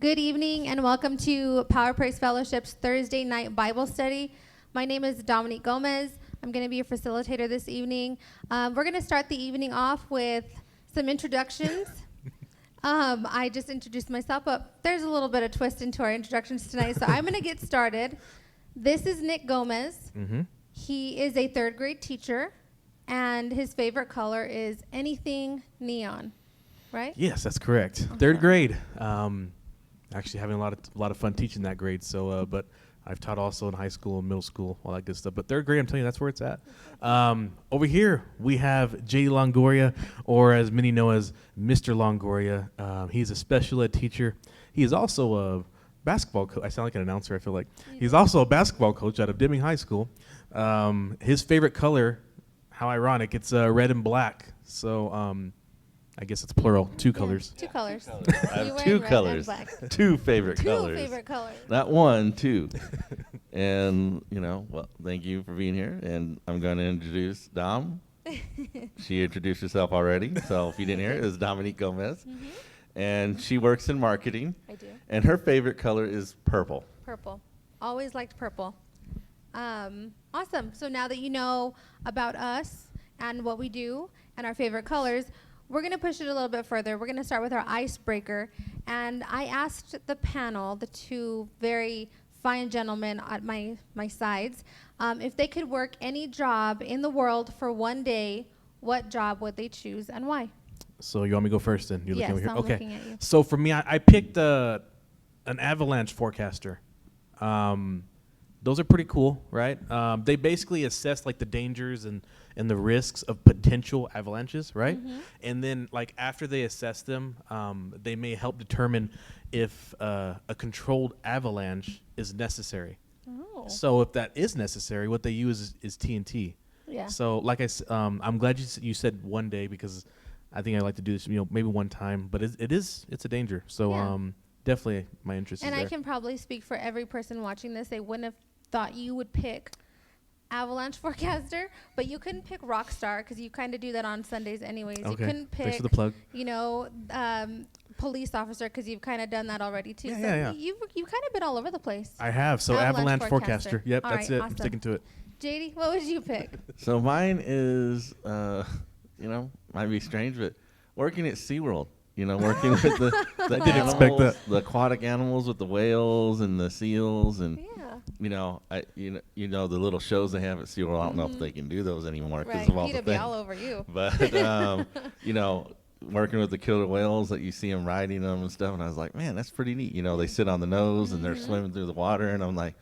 Good evening and welcome to Power Praise Fellowship's Thursday night Bible study. My name is Dominique Gomez. I'm going to be your facilitator this evening. We're going to start the evening off with some introductions. I just introduced myself, but there's a little bit of twist into our introductions tonight, so I'm going to get started. This is Nick Gomez. Mm-hmm. He is a third grade teacher, and his favorite color is anything neon, right? Yes, that's correct. Third grade. Actually having a lot of fun teaching that grade. So, but I've taught also in high school and middle school, all that good stuff. But third grade, I'm telling you, that's where it's at. Over here, we have J. Longoria, or as many know as Mr. Longoria. He's a special ed teacher. He is also a basketball coach. I sound like an announcer, I feel like. He's also a basketball coach out of Deming High School. His favorite color, how ironic, it's red and black. So, I guess it's plural, two colors. Two colors. I have two colors, two favorite colors. Two favorite colors. Not one, two. And, well, thank you for being here. And I'm going to introduce Dom. She introduced herself already. So if you didn't hear it, it's Dominique Gomez. Mm-hmm. And she works in marketing. I do. And her favorite color is purple. Purple. Always liked purple. Awesome. So now that you know about us and what we do and our favorite colors, we're going to push it a little bit further. We're going to start with our icebreaker. And I asked the panel, the two very fine gentlemen at my sides, if they could work any job in the world for one day, what job would they choose and why? So you want me to go first then? You're yes, looking over I'm here? looking at you. So for me, I picked an avalanche forecaster. Those are pretty cool, right? They basically assess like the dangers and the risks of potential avalanches, right? Mm-hmm. And then like after they assess them, they may help determine if a controlled avalanche is necessary. Oh. So if that is necessary, what they use is TNT. Yeah. So like I'm glad you said one day, because I think I'd like to do this, maybe one time, but it's a danger. So definitely my interest is there. And I can probably speak for every person watching this. They wouldn't have thought you would pick avalanche forecaster, but you couldn't pick Rockstar because you kind of do that on Sundays anyways. Okay. You couldn't pick, thanks for the plug. Police officer because you've kind of done that already too. Yeah. You've kind of been all over the place. I have. So avalanche forecaster. Yep, all that's right, it. awesome. I'm sticking to it. JD, what would you pick? So mine is, might be strange, but working at SeaWorld. Working with the animals, the aquatic animals with the whales and the seals and the little shows they have at SeaWorld. I don't know if they can do those anymore because of all the things. Be all over you. But working with the killer whales that you see them riding them and stuff, and I was like, man, that's pretty neat. They sit on the nose and they're swimming through the water, and I'm like,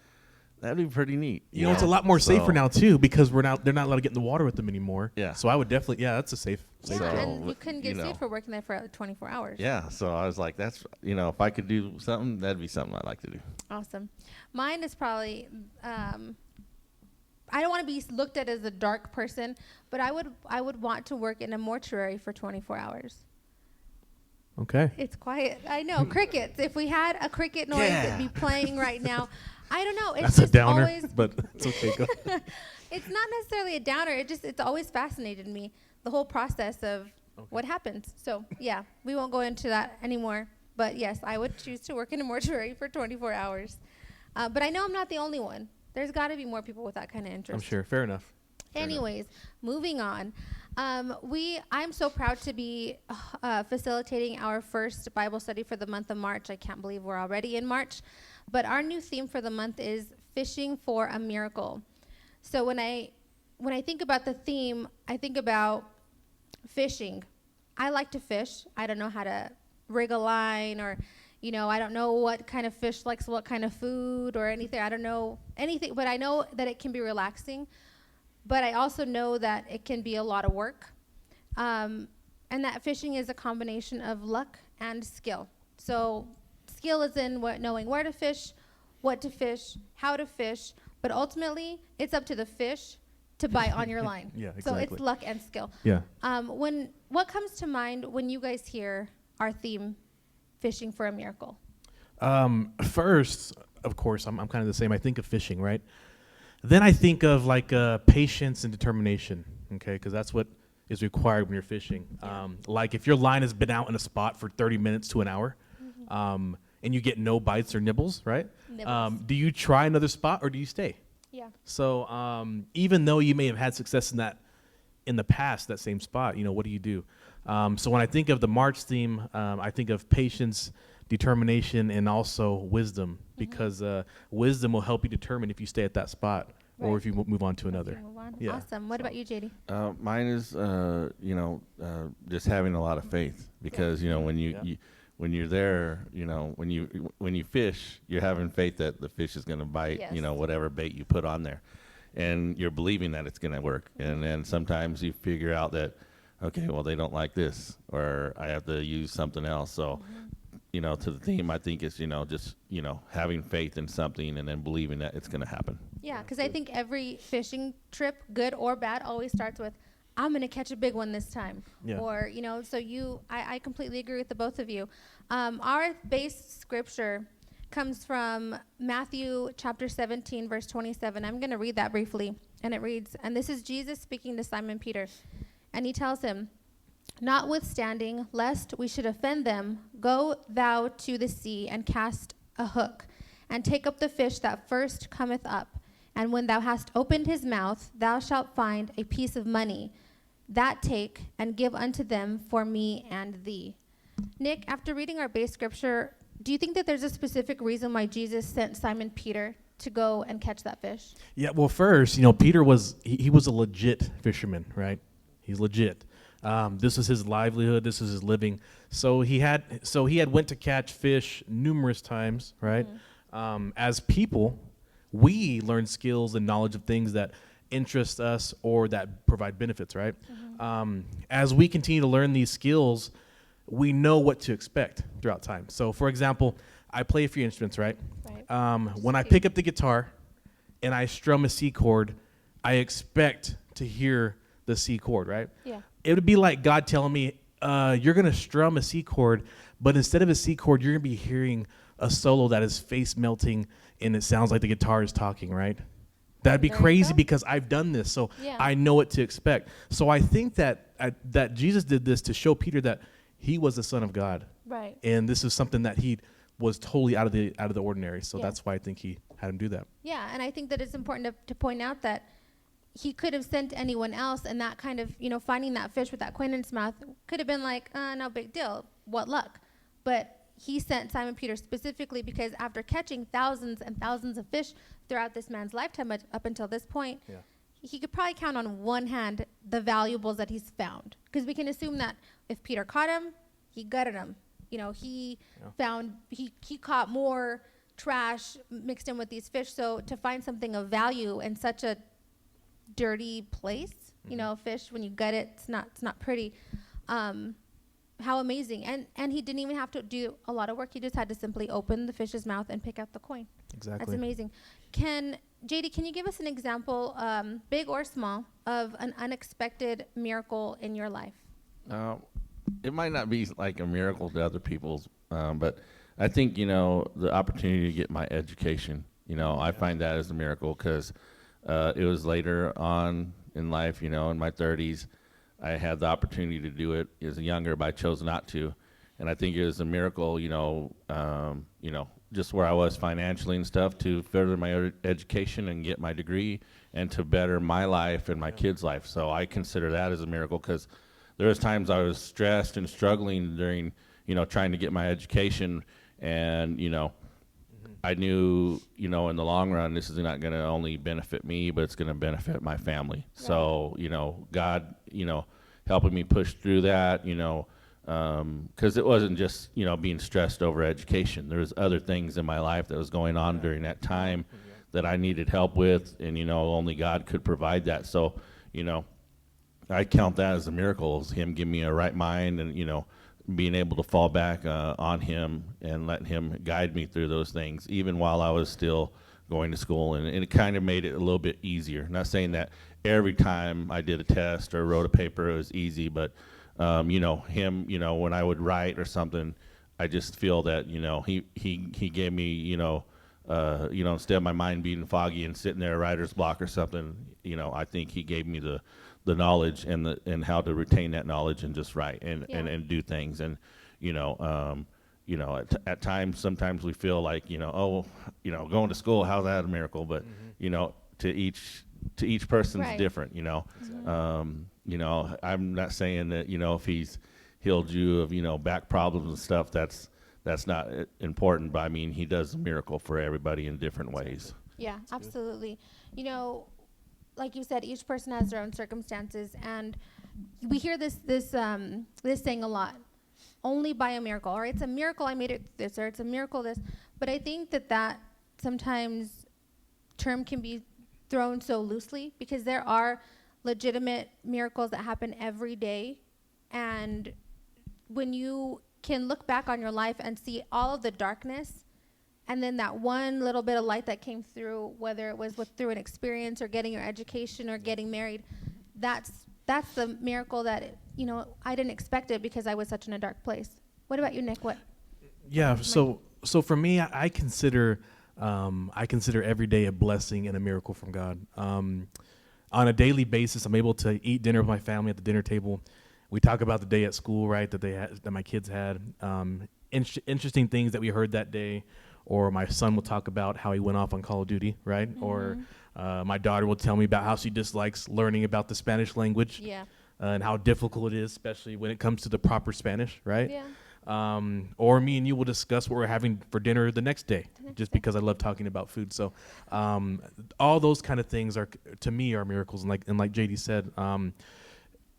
that'd be pretty neat. It's a lot more safer now too, because they're not allowed to get in the water with them anymore. Yeah. So I would definitely, that's a safe. Yeah, and you couldn't get sued for working there for 24 hours. Yeah. So I was like, that's if I could do something, that'd be something I'd like to do. Awesome. Mine is probably, I don't want to be looked at as a dark person, but I would want to work in a mortuary for 24 hours. Okay. It's quiet. I know. Crickets. If we had a cricket noise, it'd be playing right now. I don't know. It's That's just a downer, always but it's okay. Go. It's not necessarily a downer. It's always fascinated me, the whole process of what happens. So, yeah, we won't go into that anymore. But, yes, I would choose to work in a mortuary for 24 hours. But I know I'm not the only one. There's got to be more people with that kind of interest. I'm sure. Fair enough. Anyways, moving on. I'm so proud to be facilitating our first Bible study for the month of March. I can't believe we're already in March. But our new theme for the month is fishing for a miracle. So when I think about the theme, I think about fishing. I like to fish. I don't know how to rig a line, or I don't know what kind of fish likes what kind of food or anything. I don't know anything, but I know that it can be relaxing. But I also know that it can be a lot of work, and that fishing is a combination of luck and skill. So skill is in knowing where to fish, what to fish, how to fish, but ultimately it's up to the fish to bite on your line. Yeah, exactly. So it's luck and skill. Yeah. What comes to mind when you guys hear our theme, fishing for a miracle? First, of course, I'm kind of the same. I think of fishing, right? Then I think of like patience and determination, okay? Because that's what is required when you're fishing. Like if your line has been out in a spot for 30 minutes to an hour, and you get no bites or nibbles, right? Nibbles. Do you try another spot or do you stay? Yeah. So even though you may have had success in the past, that same spot, what do you do? So when I think of the March theme, I think of patience, determination, and also wisdom, because wisdom will help you determine if you stay at that spot or if you move on to another. Move on. Yeah. Awesome. What about you, JD? Mine is, just having a lot of faith, because when you're there, when you fish, you're having faith that the fish is going to bite, Yes. whatever bait you put on there, and you're believing that it's going to work. And then sometimes you figure out that, okay, well, they don't like this, or I have to use something else. So, to the theme, I think it's, just, having faith in something and then believing that it's going to happen. Yeah, because I think every fishing trip, good or bad, always starts with, I'm going to catch a big one this time. Yeah. Or, so I completely agree with the both of you. Our base scripture comes from Matthew chapter 17, verse 27. I'm going to read that briefly. And it reads, and this is Jesus speaking to Simon Peter. And he tells him, notwithstanding, lest we should offend them, go thou to the sea and cast a hook, and take up the fish that first cometh up. And when thou hast opened his mouth, thou shalt find a piece of money. That take and give unto them for me and thee. Nick, after reading our base scripture, do you think that there's a specific reason why Jesus sent Simon Peter to go and catch that fish? Yeah, well, first, Peter was he was a legit fisherman, right? He's legit. This was his livelihood. This was his living. So he had went to catch fish numerous times, right? As people, we learn skills and knowledge of things that interest us or that provide benefits, right? As we continue to learn these skills, we know what to expect throughout time. So, for example, I play a few instruments, right? When I pick up the guitar and I strum a C chord, I expect to hear the C chord, right? Yeah. It would be like God telling me, you're going to strum a C chord, but instead of a C chord, you're going to be hearing a solo that is face melting and it sounds like the guitar is talking, right? That'd be There you crazy go. because I've done this, so Yeah. I know what to expect. So I think that Jesus did this to show Peter that he was the Son of God, Right. and this is something that he was totally out of the ordinary. So Yeah. that's why I think he had him do that. Yeah, and I think that it's important to point out that he could have sent anyone else, and that kind of, finding that fish with that coin in its mouth could have been like, no big deal, what luck. But he sent Simon Peter specifically because after catching thousands and thousands of fish throughout this man's lifetime up until this point, he could probably count on one hand the valuables that he's found. Because we can assume that if Peter caught him, he gutted him. He caught more trash mixed in with these fish. So to find something of value in such a dirty place, fish, when you gut it, it's not pretty. How amazing. And he didn't even have to do a lot of work. He just had to simply open the fish's mouth and pick out the coin. Exactly. That's amazing. JD, can you give us an example, big or small, of an unexpected miracle in your life? It might not be like a miracle to other people's, but I think, the opportunity to get my education, I find that as a miracle because it was later on in life, in my 30s. I had the opportunity to do it as a younger, but I chose not to. And I think it was a miracle, just where I was financially and stuff to further my education and get my degree and to better my life and my kids' life. So I consider that as a miracle because there was times I was stressed and struggling during, trying to get my education. And, I knew, in the long run, this is not going to only benefit me, but it's going to benefit my family. Right. So, God, helping me push through that, because it wasn't just, being stressed over education. There was other things in my life that was going on during that time that I needed help with, and, only God could provide that. So, I count that as a miracle, as him giving me a right mind and, being able to fall back on him and let him guide me through those things, even while I was still going to school. And it kind of made it a little bit easier. Not saying that every time I did a test or wrote a paper it was easy, but, him, when I would write or something, I just feel that, he gave me, instead of my mind being foggy and sitting there writer's block or something, I think he gave me the knowledge and how to retain that knowledge and just write and do things. And, at times, sometimes we feel like, going to school, how's that a miracle? But, to each person's Right. different, Mhm. I'm not saying that, if he's healed you of, back problems and stuff, that's not important, but I mean, he does a miracle for everybody in different ways. Yeah, absolutely. You know, like you said, each person has their own circumstances, and we hear this saying a lot. Only by a miracle, or it's a miracle I made it this, or it's a miracle this. But I think that sometimes term can be thrown so loosely, because there are legitimate miracles that happen every day, and when you can look back on your life and see all of the darkness, and then that one little bit of light that came through, whether it was through an experience or getting your education or getting married, that's the miracle that I didn't expect it, because I was such in a dark place. What about you, Nick? What? Yeah. So for me, I consider every day a blessing and a miracle from God. On a daily basis, I'm able to eat dinner with my family at the dinner table. We talk about the day at school, right, that my kids had. Interesting things that we heard that day, or my son will talk about how he went off on Call of Duty, right? Mm-hmm. Or my daughter will tell me about how she dislikes learning about the Spanish language. Yeah. And how difficult it is, especially when it comes to the proper Spanish, right? Yeah. Or me and you will discuss what we're having for dinner the next day, because I love talking about food. So all those kind of things to me are miracles. And like JD said,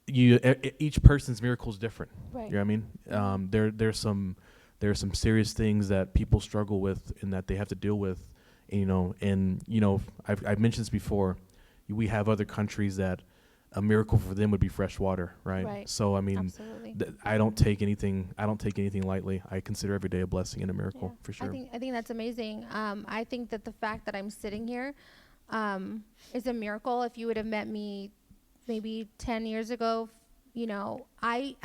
each person's miracle is different. Right. You know what I mean? There's some serious things that people struggle with and that they have to deal with. I've mentioned this before. We have other countries that a miracle for them would be fresh water, right? Right. So I mean, Absolutely. I don't take anything lightly. I consider every day a blessing and a miracle, for sure. I think that's amazing. I think that the fact that I'm sitting here is a miracle. If you would have met me maybe 10 years ago, when I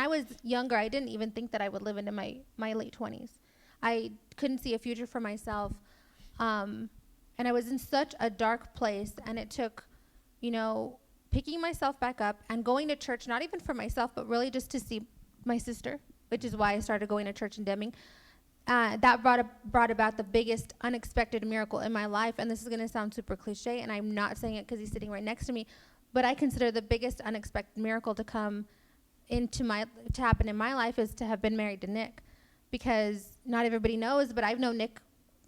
was younger, I didn't even think that I would live into my late 20s. I couldn't see a future for myself, and I was in such a dark place, and it took, picking myself back up and going to church, not even for myself, but really just to see my sister, which is why I started going to church in Deming. That brought about the biggest unexpected miracle in my life. And this is going to sound super cliche, and I'm not saying it because he's sitting right next to me, but I consider the biggest unexpected miracle to happen in my life is to have been married to Nick, because not everybody knows, but I've known Nick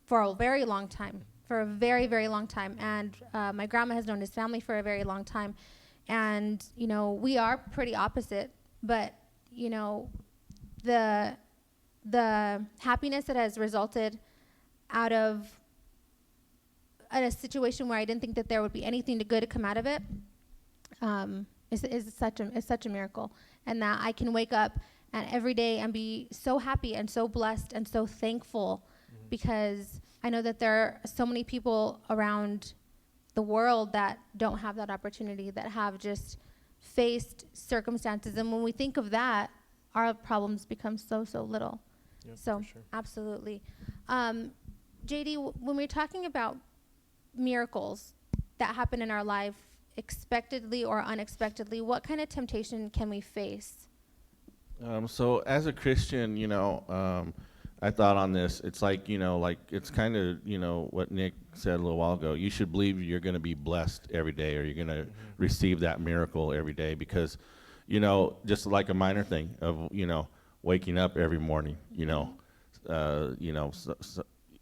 for a very long time. For a very, very long time. And my grandma has known his family for a very long time. And, we are pretty opposite. But, the happiness that has resulted out of a situation where I didn't think that there would be anything good to come out of it is such a miracle. And that I can wake up and every day and be so happy and so blessed and so thankful, because I know that there are so many people around the world that don't have that opportunity, that have just faced circumstances. And when we think of that, our problems become so little. Yep, so, for sure. Absolutely. JD, when we're talking about miracles that happen in our life, expectedly or unexpectedly, what kind of temptation can we face? So as a Christian, I thought on this, it's like, it's kind of, what Nick said a little while ago. You should believe you're going to be blessed every day, or you're going to receive that miracle every day, because, just like a minor thing of, waking up every morning,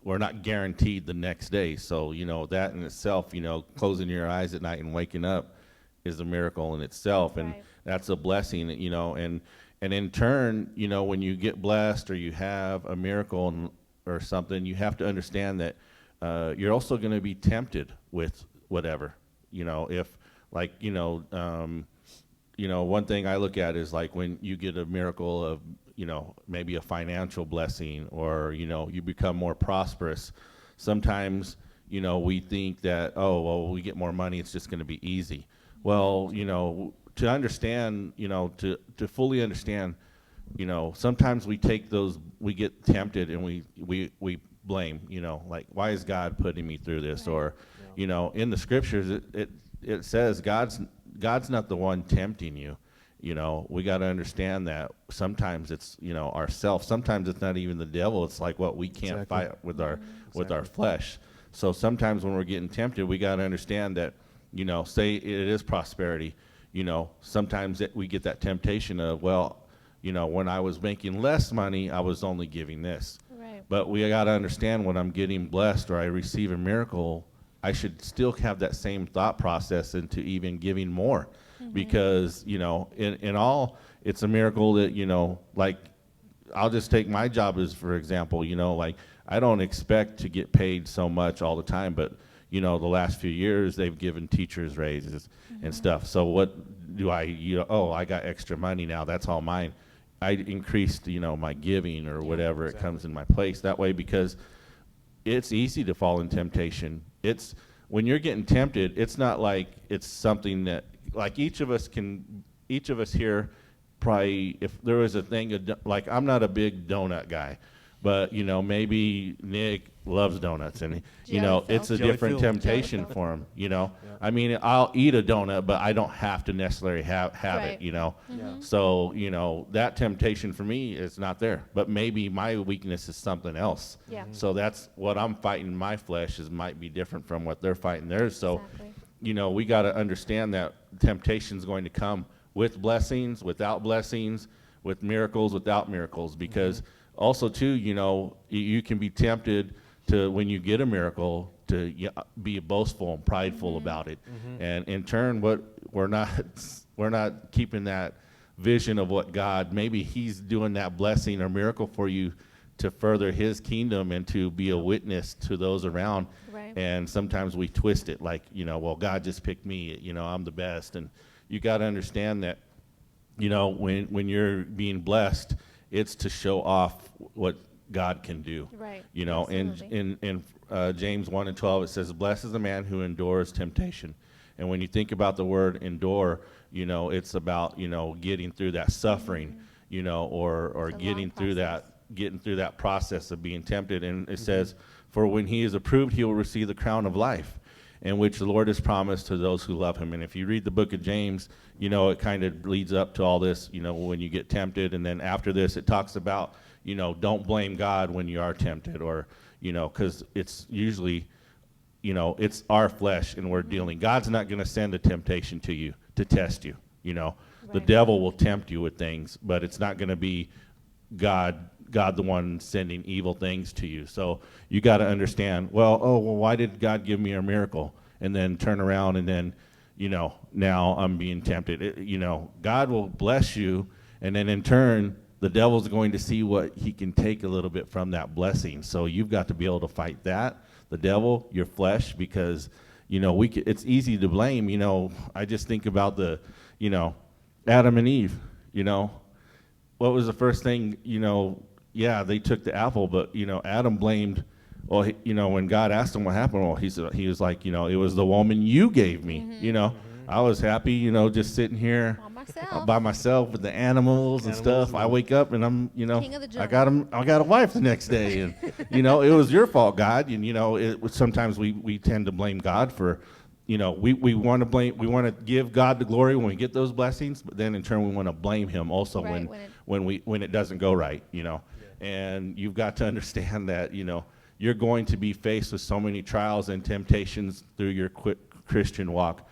we're not guaranteed the next day. So, that in itself, closing your eyes at night and waking up is a miracle in itself. And that's a blessing, and in turn, when you get blessed or you have a miracle or something, you have to understand that you're also going to be tempted with whatever. If like, one thing I look at is like when you get a miracle of, maybe a financial blessing, or, you become more prosperous. Sometimes, we think that, we get more money, it's just going to be easy. Well, to understand, to fully understand, sometimes we get tempted and we blame, like, why is God putting me through this? Right. Or, in the scriptures, it says God's not the one tempting you. You know, we got to understand that sometimes it's, you know, ourself. Sometimes it's not even the devil. It's like what we can't fight with our flesh. So sometimes when we're getting tempted, we got to understand that, you know, say it is prosperity. You know, sometimes we get that temptation of, well, you know, when I was making less money, I was only giving this. Right. But we got to understand when I'm getting blessed or I receive a miracle, I should still have that same thought process into even giving more. Because, you know, in all, it's a miracle that, you know, like, I'll just take my job as, for example, you know, like, I don't expect to get paid so much all the time, but, you know, the last few years, they've given teachers raises and stuff. So what do I got extra money now, that's all mine. I increased, you know, my giving or whatever, it comes in my place that way, because it's easy to fall in temptation. It's, when you're getting tempted, it's not like it's something that, like each of us here probably, if there was a thing, like I'm not a big donut guy, but, you know, maybe Nick loves donuts, and, you know, it's a different temptation for him, you know. I mean, I'll eat a donut, but I don't have to necessarily have it, you know. So, you know, that temptation for me is not there, but maybe my weakness is something else. So that's what I'm fighting. My flesh might be different from what they're fighting theirs. So, you know, we got to understand that temptation is going to come with blessings, without blessings, with miracles, without miracles, because also too, you know, you can be tempted to, when you get a miracle, to be boastful and prideful about it. And in turn, we're not keeping that vision of what God, maybe he's doing that blessing or miracle for you to further his kingdom and to be a witness to those around. And sometimes we twist it like, you know, well, God just picked me, you know, I'm the best. And you got to understand that, you know, when you're being blessed, it's to show off what God can do. You know, in James 1:12, it says, blessed is the man who endures temptation. And when you think about the word endure, you know, it's about, you know, getting through that suffering, you know, or getting through that process of being tempted. And it says, for when he is approved, he will receive the crown of life, in which the Lord has promised to those who love him. And if you read the book of James, you know, it kind of leads up to all this, you know, when you get tempted. And then after this, it talks about, you know, don't blame God when you are tempted, or, you know, because it's usually, you know, it's our flesh and we're dealing. God's not going to send a temptation to you to test you, you know. The devil will tempt you with things, but it's not going to be God the one sending evil things to you. So you got to understand, well, why did God give me a miracle? And then turn around and then, you know, now I'm being tempted. You know, God will bless you, and then in turn, the devil's going to see what he can take a little bit from that blessing. So you've got to be able to fight that, the devil, your flesh, because, you know, it's easy to blame. You know, I just think about you know, Adam and Eve, you know, what was the first thing, you know, yeah, they took the apple, but, you know, Adam blamed, well, you know, when God asked him what happened, well, he was like, you know, it was the woman you gave me, you know. I was happy, you know, just sitting here by myself with the animals and stuff. I wake up and I'm, you know, I got a wife the next day, and, you know, it was your fault, God. And, you know, sometimes we tend to blame God for, you know, we want to give God the glory when we get those blessings, but then in turn we want to blame him also when it doesn't go right, you know. And you've got to understand that, you know, you're going to be faced with so many trials and temptations through your Christian walk.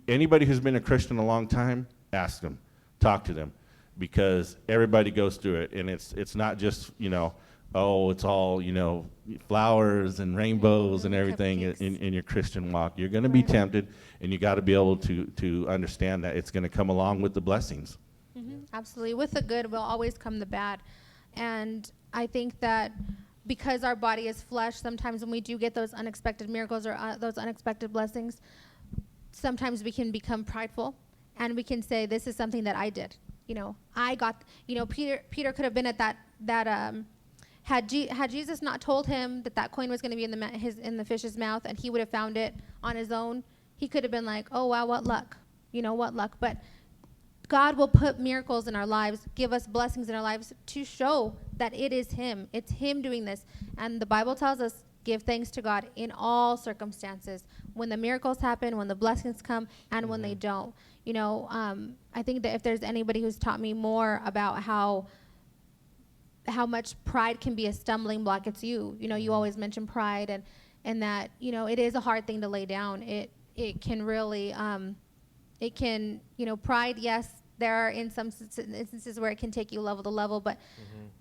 Anybody who's been a Christian a long time, ask them, talk to them, because everybody goes through it. And it's not just, you know, oh, it's all, you know, flowers and rainbows and everything in your Christian walk. You're going to be tempted, and you got to be able to understand that it's going to come along with the blessings. Absolutely. With the good will always come the bad. And I think that because our body is flesh, sometimes when we do get those unexpected miracles or those unexpected blessings, sometimes we can become prideful, and we can say, this is something that I did. You know, I got, you know, Peter could have been at that had Jesus not told him that coin was going to be in the fish's mouth, and he would have found it on his own, he could have been like, oh, wow, what luck. You know, what luck. But God will put miracles in our lives, give us blessings in our lives to show that it is him. It's him doing this. And the Bible tells us give thanks to God in all circumstances, when the miracles happen, when the blessings come, and when they don't. You know, I think that if there's anybody who's taught me more about how much pride can be a stumbling block, it's you. You know, you always mention pride, and that, you know, it is a hard thing to lay down. It can really, pride, yes, there are in some instances where it can take you level to level, but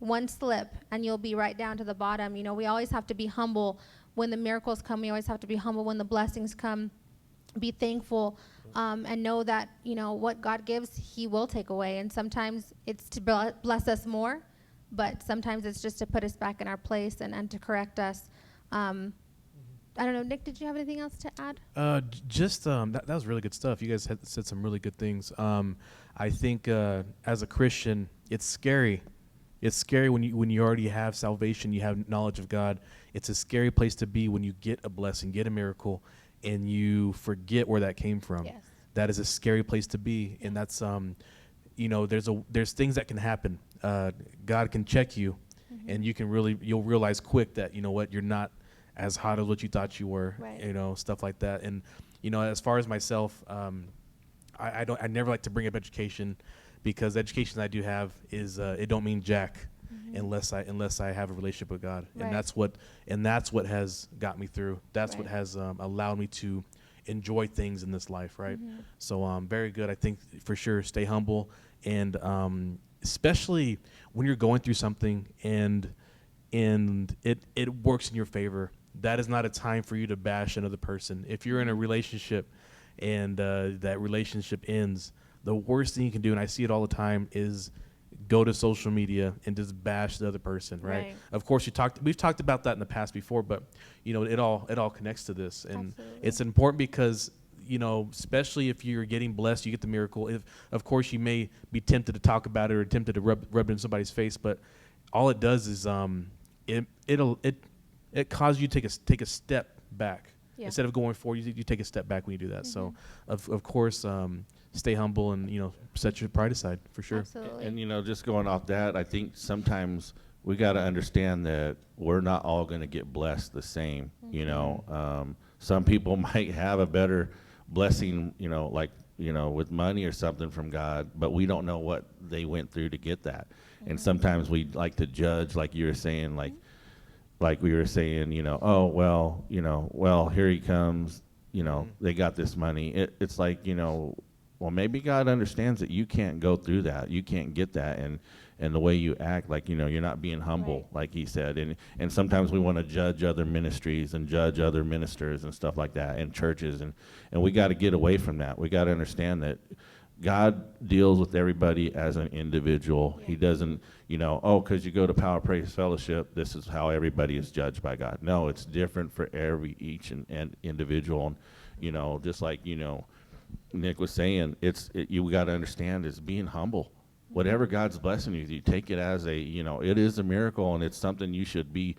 one slip and you'll be right down to the bottom. You know, we always have to be humble when the miracles come. We always have to be humble when the blessings come. Be thankful, and know that, you know, what God gives, he will take away. And sometimes it's to bless us more, but sometimes it's just to put us back in our place and to correct us. I don't know, Nick, did you have anything else to add? That was really good stuff. You guys had said some really good things. I think as a Christian, it's scary. It's scary when you already have salvation, you have knowledge of God. It's a scary place to be when you get a blessing, get a miracle, and you forget where that came from. Yes. That is a scary place to be, and that's there's things that can happen. God can check you, and you'll realize quick that, you know what, you're not as hot as what you thought you were, right. You know, stuff like that. And, you know, as far as myself, I never like to bring up education, because the education I do have is it don't mean jack unless I have a relationship with God. Right. And that's what has got me through. That's what Right. has allowed me to enjoy things in this life, right? So very good. I think for sure stay humble, and especially when you're going through something and it works in your favor. That is not a time for you to bash another person. If you're in a relationship and that relationship ends, the worst thing you can do, and I see it all the time, is go to social media and just bash the other person, right? Of course, we've talked about that in the past before, but, you know, it all connects to this. And Absolutely. It's important because, you know, especially if you're getting blessed, you get the miracle. Of course, you may be tempted to talk about it or tempted to rub it in somebody's face, but all it does is it causes you to take a step back. Yeah. Instead of going forward, you take a step back when you do that. So, of course, stay humble and, you know, set your pride aside for sure. Absolutely. And, you know, just going off that, I think sometimes we got to understand that we're not all going to get blessed the same. You know, some people might have a better blessing, you know, like, you know, with money or something from God, but we don't know what they went through to get that. And sometimes we like to judge, like you were saying, like we were saying, you know, oh, well, here he comes, you know, they got this money. It's like, you know, well, maybe God understands that you can't go through that. You can't get that. And the way you act, like, you know, you're not being humble, like he said. And sometimes we want to judge other ministries and judge other ministers and stuff like that, and churches. And we got to get away from that. We got to understand that God deals with everybody as an individual. He doesn't, you know, oh, because you go to Power Praise Fellowship, this is how everybody is judged by God. No, it's different for each and individual. And, you know, just like, you know, Nick was saying, you got to understand is being humble. Whatever God's blessing you take it as a, you know, it is a miracle, and it's something you should be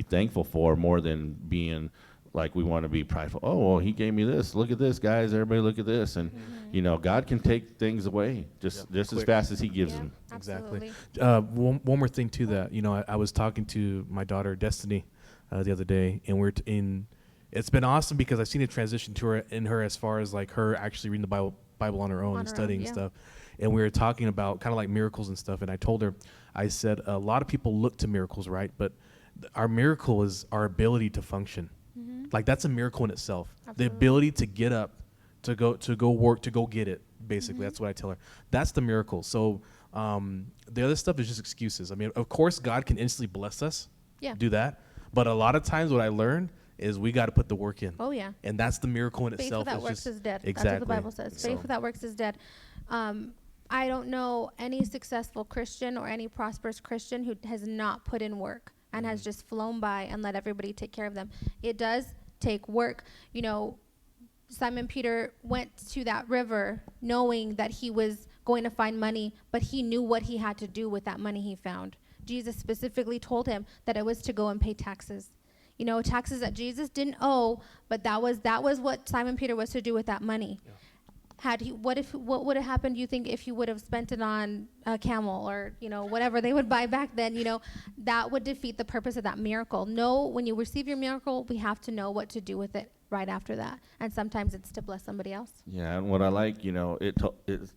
thankful for, more than being like we want to be prideful. Oh, well, he gave me this. Look at this, guys. Everybody look at this. And, you know, God can take things away just as fast as he gives them. Exactly. One more thing to that. You know, I was talking to my daughter, Destiny, the other day, and it's been awesome because I've seen a transition to her as far as like her actually reading the Bible on her own and studying stuff. And we were talking about kind of like miracles and stuff. And I told her, I said, a lot of people look to miracles, right? But our miracle is our ability to function. Like, that's a miracle in itself. Absolutely. The ability to get up, to go work, to go get it. Basically, that's what I tell her. That's the miracle. So the other stuff is just excuses. I mean, of course, God can instantly bless us. Yeah. Do that. But a lot of times, what I learned is we got to put the work in. Oh yeah. And that's the miracle in itself. Faith without works is dead. Exactly. That's what the Bible says. Faith without works is dead. I don't know any successful Christian or any prosperous Christian who has not put in work and has just flown by and let everybody take care of them. It does take work. You know, Simon Peter went to that river knowing that he was going to find money, but he knew what he had to do with that money he found. Jesus specifically told him that it was to go and pay taxes. You know, taxes that Jesus didn't owe, but that was what Simon Peter was to do with that money. Yeah. what would have happened, do you think, if you would have spent it on a camel or, whatever they would buy back then, that would defeat the purpose of that miracle. No, when you receive your miracle, we have to know what to do with it right after that. And sometimes it's to bless somebody else. Yeah, and what I like, it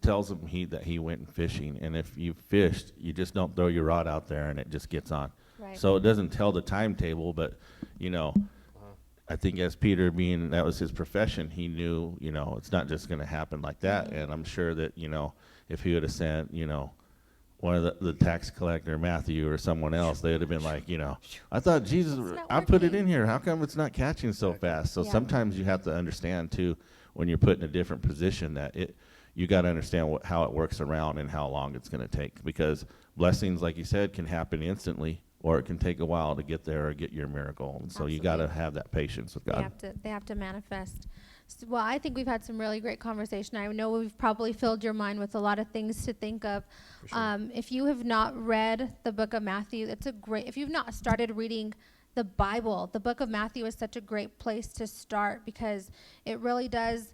tells him that he went fishing, and if you fished, you just don't throw your rod out there and it just gets on. Right. So it doesn't tell the timetable, but I think as Peter, being that was his profession, he knew, it's not just going to happen like that. And I'm sure that, if he would have sent, one of the tax collector, Matthew, or someone else, they would have been like, I thought Jesus, I put it in here. How come it's not catching so fast? So sometimes you have to understand, too, when you're put in a different position, that you got to understand how it works around and how long it's going to take. Because blessings, like you said, can happen instantly, or it can take a while to get there or get your miracle. And so you got to have that patience with God. They have to manifest. So, well, I think we've had some really great conversation. I know we've probably filled your mind with a lot of things to think of. Sure. If you have not read the book of Matthew, if you've not started reading the Bible, the book of Matthew is such a great place to start, because it really does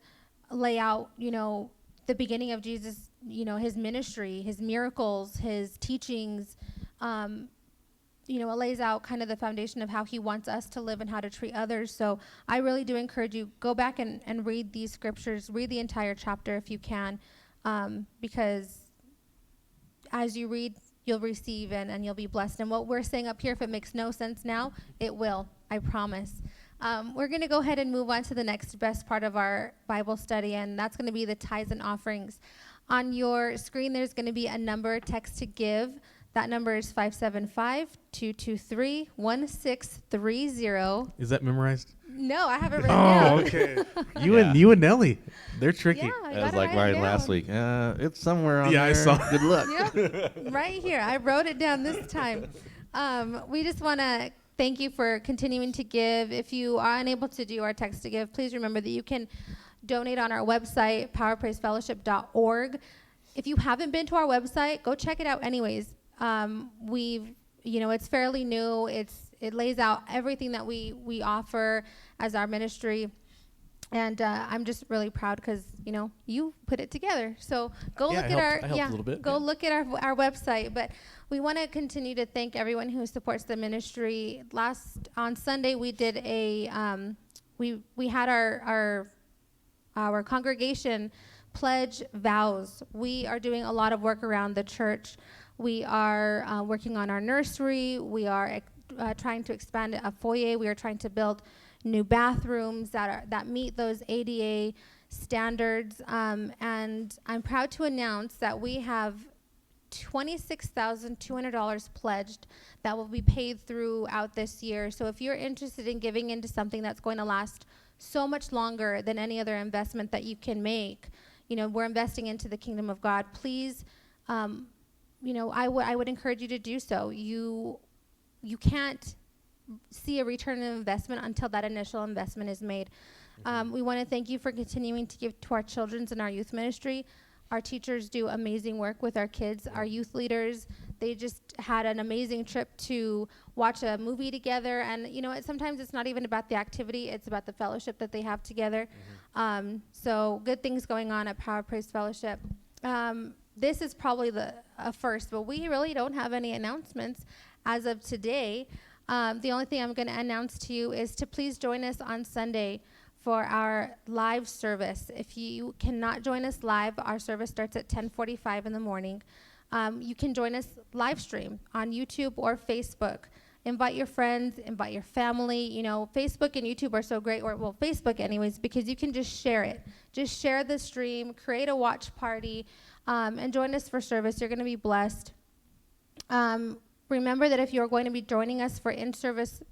lay out, the beginning of Jesus, his ministry, his miracles, his teachings. It lays out kind of the foundation of how he wants us to live and how to treat others. So I really do encourage you, go back and read these scriptures, read the entire chapter if you can, because as you read, you'll receive and you'll be blessed. And what we're saying up here, if it makes no sense now, it will, I promise. We're going to go ahead and move on to the next best part of our Bible study, and that's going to be the tithes and offerings. On your screen, there's going to be a number, text to give. That number is 575-223-1630. Is that memorized? No, I have it written down. Oh, okay. You and Nelly, they're tricky. Yeah, I was like Ryan last week. It's somewhere on there. I saw. Good luck. Yep, right here. I wrote it down this time. We just want to thank you for continuing to give. If you are unable to do our text to give, please remember that you can donate on our website, powerpraisefellowship.org. If you haven't been to our website, go check it out anyways. It's fairly new. It lays out everything that we offer as our ministry. And I'm just really proud because, you put it together. So go look at look at our website. But we want to continue to thank everyone who supports the ministry. On Sunday, we did we had our congregation pledge vows. We are doing a lot of work around the church. We are working on our nursery. We are trying to expand a foyer. We are trying to build new bathrooms that meet those ADA standards. And I'm proud to announce that we have $26,200 pledged that will be paid throughout this year. So if you're interested in giving into something that's going to last so much longer than any other investment that you can make, we're investing into the kingdom of God. Please, I would encourage you to do so. You can't see a return on investment until that initial investment is made. We want to thank you for continuing to give to our children's and our youth ministry. Our teachers do amazing work with our kids. Our youth leaders, they just had an amazing trip to watch a movie together. And, sometimes it's not even about the activity. It's about the fellowship that they have together. Mm-hmm. So good things going on at Power Praise Fellowship. This is probably a first, but we really don't have any announcements as of today. The only thing I'm going to announce to you is to please join us on Sunday for our live service. If you cannot join us live, our service starts at 10:45 in the morning. You can join us live stream on YouTube or Facebook. Invite your friends, invite your family. Facebook and YouTube are so great, Facebook anyways, because you can just share it. Just share the stream, create a watch party, and join us for service. You're going to be blessed. Remember that if you're going to be joining us for in-person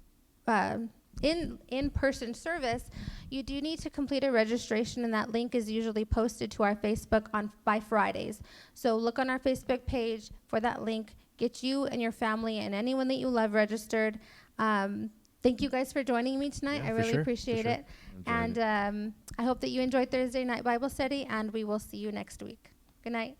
service, you do need to complete a registration, and that link is usually posted to our Facebook by Fridays. So look on our Facebook page for that link. Get you and your family and anyone that you love registered. Thank you guys for joining me tonight. I really appreciate it. And I hope that you enjoyed Thursday night Bible study, and we will see you next week. Good night.